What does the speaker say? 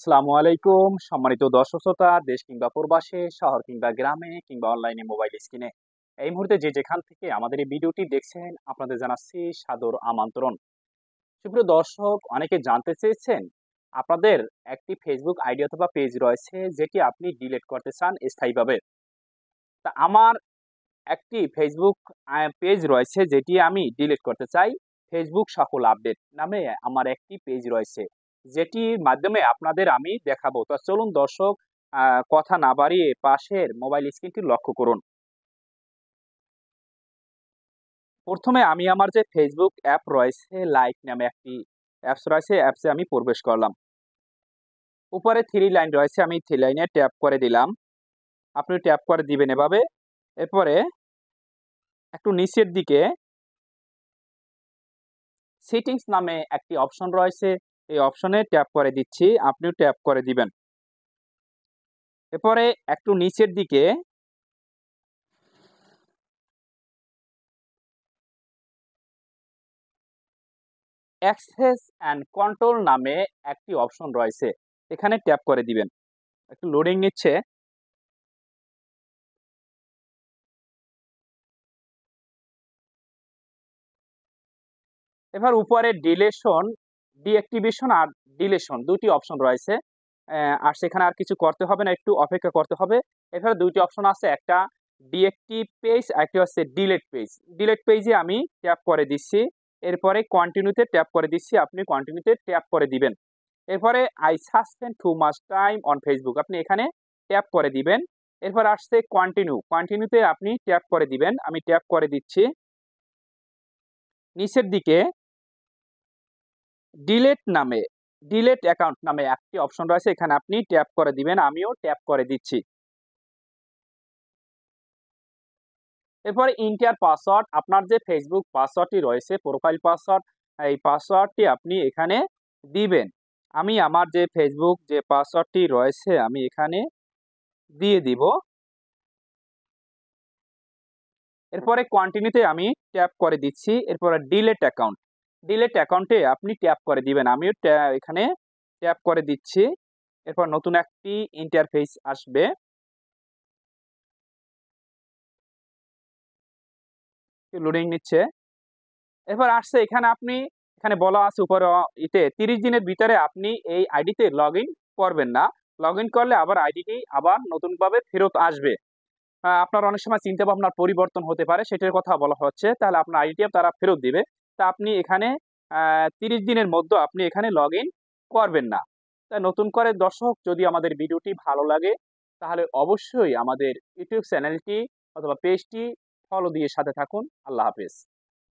আসসালামু আলাইকুম সম্মানিত দর্শক শ্রোতা, দেশ কিংবা প্রবাসে, শহর কিংবা গ্রামে কিংবা অনলাইনে মোবাইল স্ক্রিনে এই মুহূর্তে যে যেখান থেকে আমাদের এই ভিডিওটি দেখছেন, আপনাদের জানাচ্ছি সাদর আমন্ত্রণ। সুপ্রিয় দর্শক, অনেকে জানতে চেয়েছেন আপনাদের একটি ফেসবুক আইডি অথবা পেজ রয়েছে যেটি আপনি ডিলিট করতে চান স্থায়ীভাবে। তা আমার একটি ফেসবুক পেজ রয়েছে যেটি আমি ডিলিট করতে চাই। ফেসবুক সফল আপডেট নামে আমার একটি পেজ রয়েছে, যেটির মাধ্যমে আপনাদের আমি দেখাবো। তো চলুন দর্শক, কথা না বাড়িয়ে পাশের মোবাইল স্ক্রিনটি লক্ষ্য করুন। প্রথমে আমি আমার যে ফেসবুক অ্যাপ রয়েছে, লাইক নামে একটি অ্যাপস রয়েছে, অ্যাপসে আমি প্রবেশ করলাম। উপরে থ্রি লাইন রয়েছে, আমি থ্রি লাইনে ট্যাপ করে দিলাম। আপনি ট্যাপ করে দিবেন এভাবে। এরপরে একটু নিচের দিকে সেটিংস নামে একটি অপশন রয়েছে, এই অপশনে ট্যাপ করে দিচ্ছি, আপনিও ট্যাপ করে দিবেন। এরপরে একটু নিচের দিকে অ্যাক্সেস অ্যান্ড কন্ট্রোল নামে একটি অপশন রয়েছে, এখানে ট্যাপ করে দিবেন। একটু লোডিং নিচ্ছে। এবার উপরে ডিলেশন, ডিঅ্যাক্টিভেশন আর ডিলেশন দুটি অপশন রয়েছে। আর সেখানে আর কিছু করতে হবে না, একটু অপেক্ষা করতে হবে। এখানে দুইটি অপশন আছে, একটা ডিঅ্যাক্টিভ পেজ আর একটি হচ্ছে ডিলেট পেজ। ডিলেট পেজে আমি ট্যাপ করে দিচ্ছি। এরপরে কন্টিনিউতে ট্যাপ করে দিচ্ছি, আপনি কন্টিনিউতে ট্যাপ করে দিবেন। এরপরে I suspend too much time on Facebook, আপনি এখানে ট্যাপ করে দিবেন। এরপর আসছে কন্টিনিউ, কন্টিনিউতে আপনি ট্যাপ করে দিবেন, আমি ট্যাপ করে দিচ্ছি। নিচের দিকে ডিলেট নামে, ডিলেট অ্যাকাউন্ট নামে একটি অপশন রয়েছে, এখানে আপনি ট্যাপ করে দিবেন, আমিও ট্যাপ করে দিচ্ছি। এরপরে ইন্টার পাসওয়ার্ড, আপনার যে ফেসবুক পাসওয়ার্ডটি রয়েছে, প্রোফাইল পাসওয়ার্ড, এই পাসওয়ার্ডটি আপনি এখানে দিবেন। আমি আমার যে ফেসবুক যে পাসওয়ার্ডটি রয়েছে আমি এখানে দিয়ে দিব। এরপরে কন্টিনিউতে আমি ট্যাপ করে দিচ্ছি। এরপরে ডিলেট অ্যাকাউন্ট, ডিলেট অ্যাকাউন্টে আপনি ট্যাপ করে দিবেন, আমিও এখানে ট্যাপ করে দিচ্ছি। এরপর নতুন একটি ইন্টারফেস আসবে, লোডিং নিচ্ছে। এরপর আসছে এখানে আপনি, এখানে বলা আছে উপরে ইতে 30 দিনের ভিতরে আপনি এই আইডিতে লগ ইন করবেন না। লগ ইন করলে আবার আইডিটি আবার নতুনভাবে ফেরত আসবে। আপনার অনেক সময় চিন্তা ভাবনার পরিবর্তন হতে পারে, সেটার কথা বলা হচ্ছে, তাহলে আপনার আইডিটি তারা ফেরত দিবে। তা আপনি এখানে 30 দিনের মধ্যে আপনি এখানে লগ ইন করবেন না। তাই নতুন করে দর্শক, যদি আমাদের ভিডিওটি ভালো লাগে তাহলে অবশ্যই আমাদের ইউটিউব চ্যানেলটি অথবা পেজটি ফলো দিয়ে সাথে থাকুন। আল্লাহ হাফেজ।